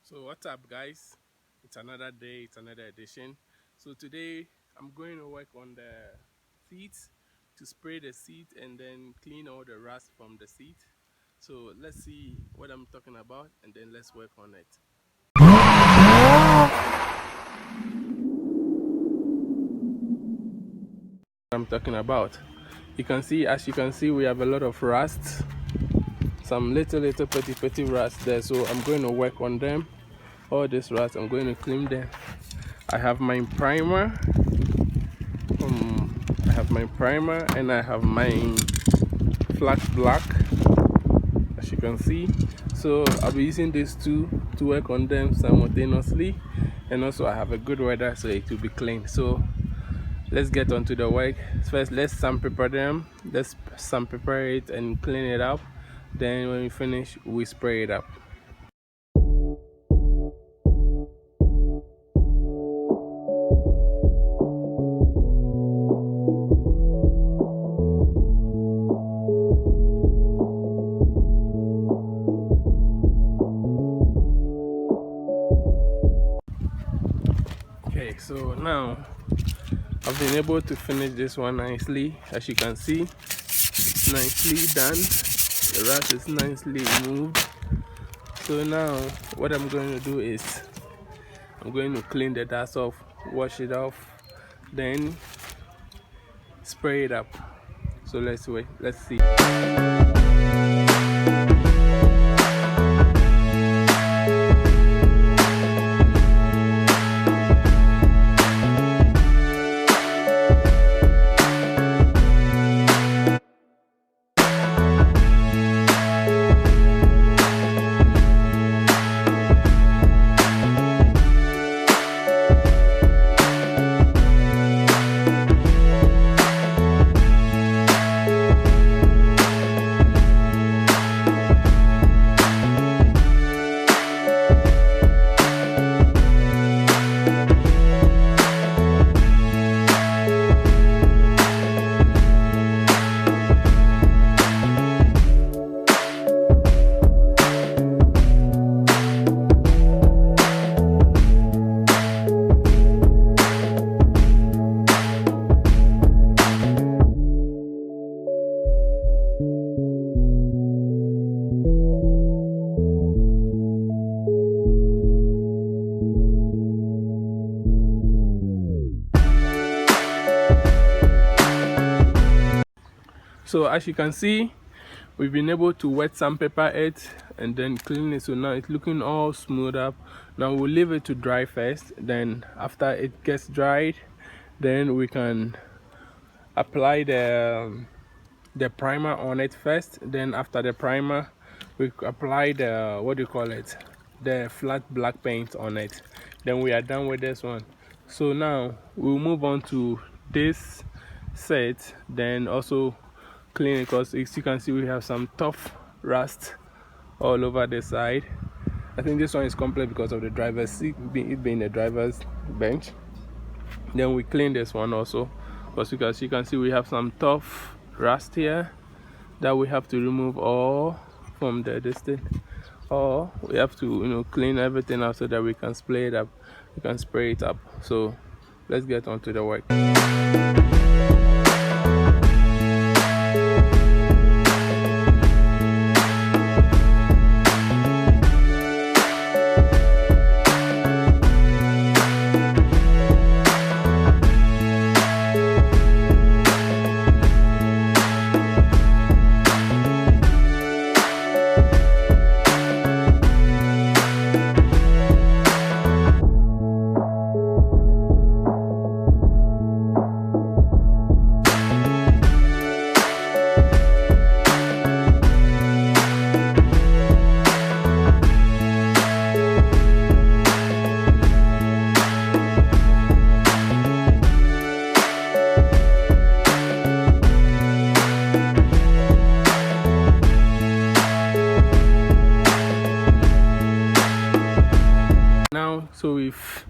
So what's up, guys? It's another day, it's another edition. So today I'm going to work on the seats, to spray the seat and then clean all the rust from the seat. So let's see what I'm talking about and then let's work on it. I'm talking about. As you can see, we have a lot of rust, some little petty rust there. So I'm going to work on them. All this rust, I'm going to clean them. I have my primer. I have my primer and I have my flat black, as you can see. So I'll be using these two to work on them simultaneously, and also I have a good weather, so it will be clean. So let's get on to the work. First, let's sandpaper them. Let's sandpaper it and clean it up. Then when we finish, we spray it up. Okay, so now I've been able to finish this one nicely. As you can see, nicely done. The rust is nicely removed. So now what I'm going to do is I'm going to clean the dust off, wash it off, then spray it up. So let's see. So as you can see, we've been able to wet sandpaper it and then clean it. So now it's looking all smooth up. Now we'll leave it to dry first. Then after it gets dried, then we can apply the primer on it first. Then after the primer, we apply the, what do you call it, the flat black paint on it. Then we are done with this one. So now we'll move on to this set, then also clean it, because as you can see we have some tough rust all over the side. I think this one is complete because of the driver's seat, it being the driver's bench. Then we clean this one also, because you can see we have some tough rust here that we have to remove all from the distance, or we have to clean everything out so that we can spray it up. So let's get on to the work. So we've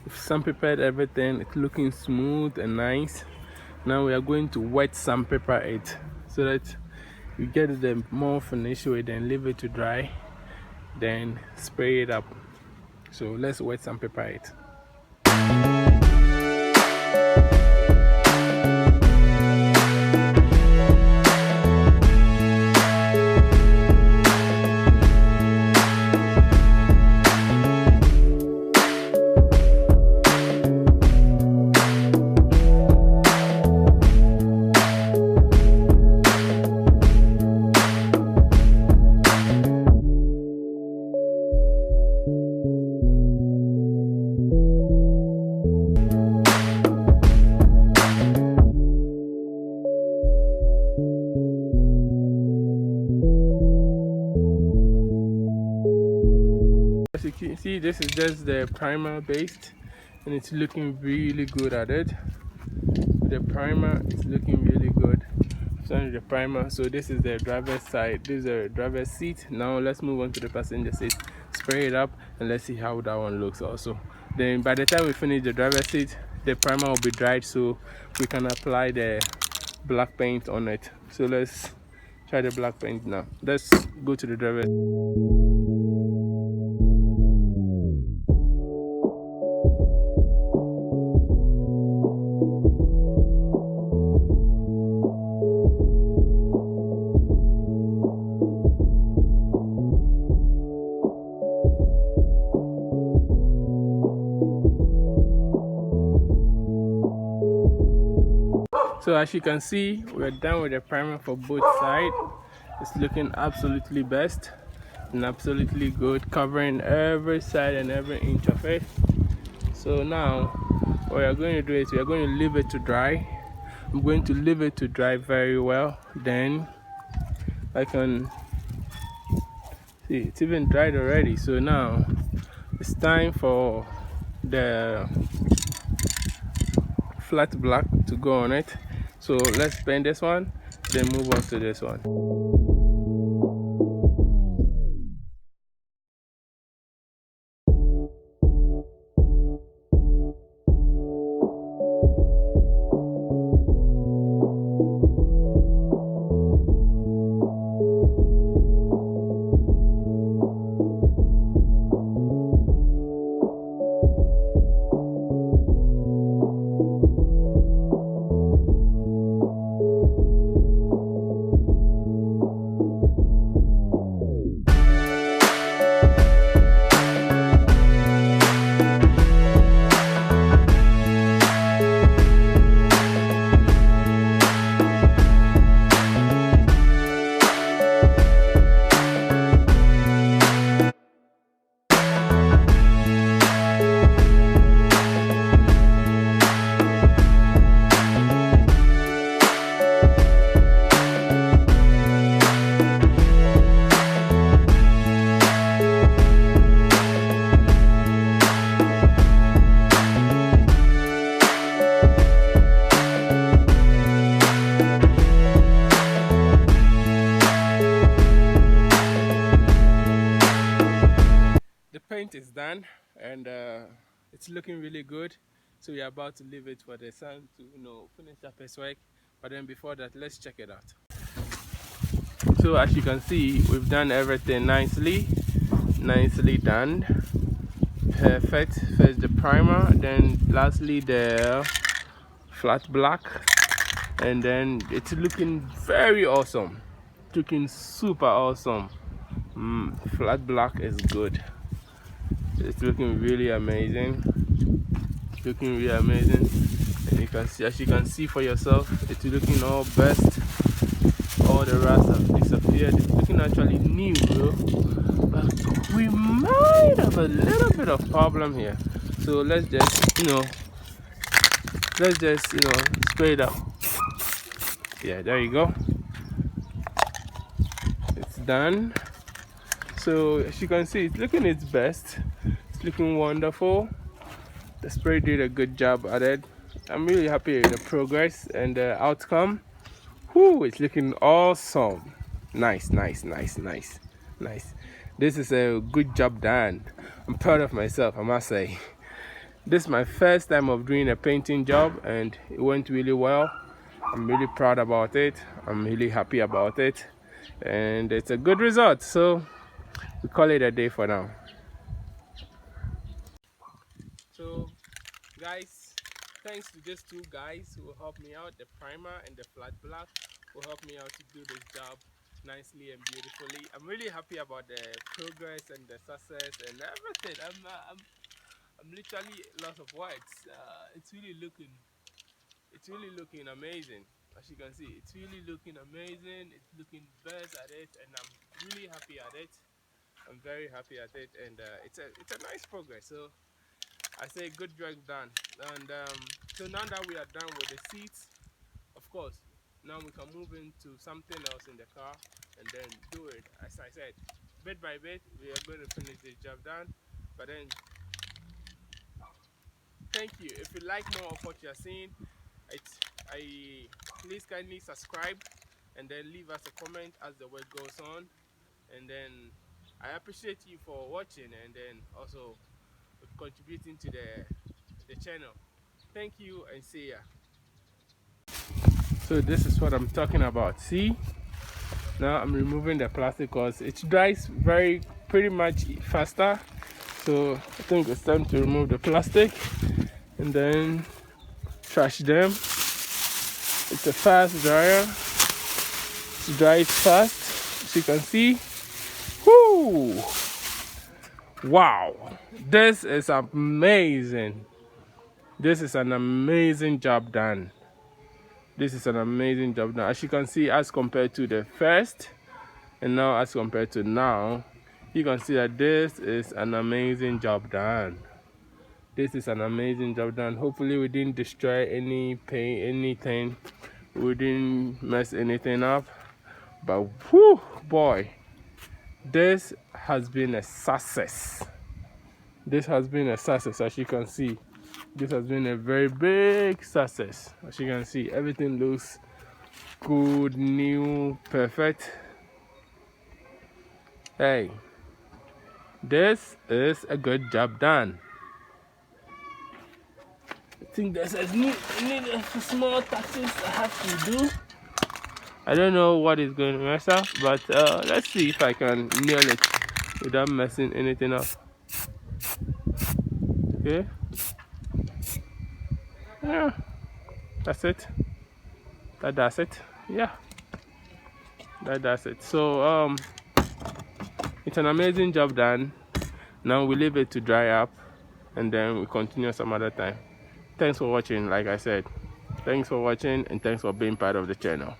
sandpapered everything. It's looking smooth and nice. Now we are going to wet sandpaper it so that you get the more finished with, then leave it to dry, then spray it up. So let's wet sandpaper it. As you can see, this is just the primer based, and it's looking really good at it. The primer is looking really good. Showing the primer. So this is the driver's side, this is the driver's seat. Now let's move on to the passenger seat. Spray it up and let's see how that one looks also. Then by the time we finish the driver's seat, the primer will be dried, so we can apply the black paint on it. So let's try the black paint now. Let's go to the driver's. So as you can see, we're done with the primer for both sides. It's looking absolutely best and absolutely good, covering every side and every inch of it. So now what we are going to do is we are going to leave it to dry. I'm going to leave it to dry very well. Then I can see it's even dried already. So now it's time for the flat black to go on it. So let's paint this one, then move on to this one. Paint is done, and it's looking really good. So we are about to leave it for the sun to finish up his work, but then before that, let's check it out. So as you can see, we've done everything nicely done, perfect. First the primer, then lastly the flat black, and then it's looking very awesome, looking super awesome. Flat black is good. It's looking really amazing, and you can see, as you can see for yourself, it's looking all best. All the rust have disappeared. It's looking actually new, bro, but we might have a little bit of problem here. So let's just spray it out. Yeah, there you go, it's done. So as you can see, it's looking its best. It's looking wonderful. The spray did a good job at it. I'm really happy with the progress and the outcome. Whoo, it's looking awesome. Nice. This is a good job done. I'm proud of myself, I must say. This is my first time of doing a painting job, and it went really well. I'm really proud about it. I'm really happy about it, and it's a good result. So we call it a day for now. So guys, thanks to these two guys who helped me out, the primer and the flat black, who helped me out to do this job nicely and beautifully. I'm really happy about the progress and the success and everything. I'm literally lost of words. It's really looking amazing. As you can see, it's really looking amazing. It's looking best at it, and I'm really happy at it. I'm very happy at it, and it's a nice progress. So I say good job done. And so now that we are done with the seats, of course, now we can move into something else in the car and then do it. As I said, bit by bit, we are going to finish this job done. But then, thank you. If you like more of what you're seeing, please kindly subscribe and then leave us a comment as the work goes on. And then I appreciate you for watching and then also contributing to the channel. Thank you and see ya. So this is what I'm talking about. See, now I'm removing the plastic because it dries pretty much faster. So I think it's time to remove the plastic and then trash them. It's a fast dryer. It dries fast, as you can see. Whoo! Wow, this is amazing. This is an amazing job done. This is an amazing job done. As you can see, as compared to the first and now as compared to now, you can see that this is an amazing job done. This is an amazing job done. Hopefully we didn't destroy anything. We didn't mess anything up. But whew, boy, this has been a success. This has been a success, as you can see. This has been a very big success. As you can see, everything looks good, new, perfect. Hey, this is a good job done. I think there's a need a small touches I have to do. I don't know what is going to mess up, but let's see if I can nail it without messing anything up. Okay. Yeah, that's it. That does it. Yeah, that does it. So it's an amazing job done. Now we leave it to dry up and then we continue some other time. Thanks for watching. Like I said, thanks for watching and thanks for being part of the channel.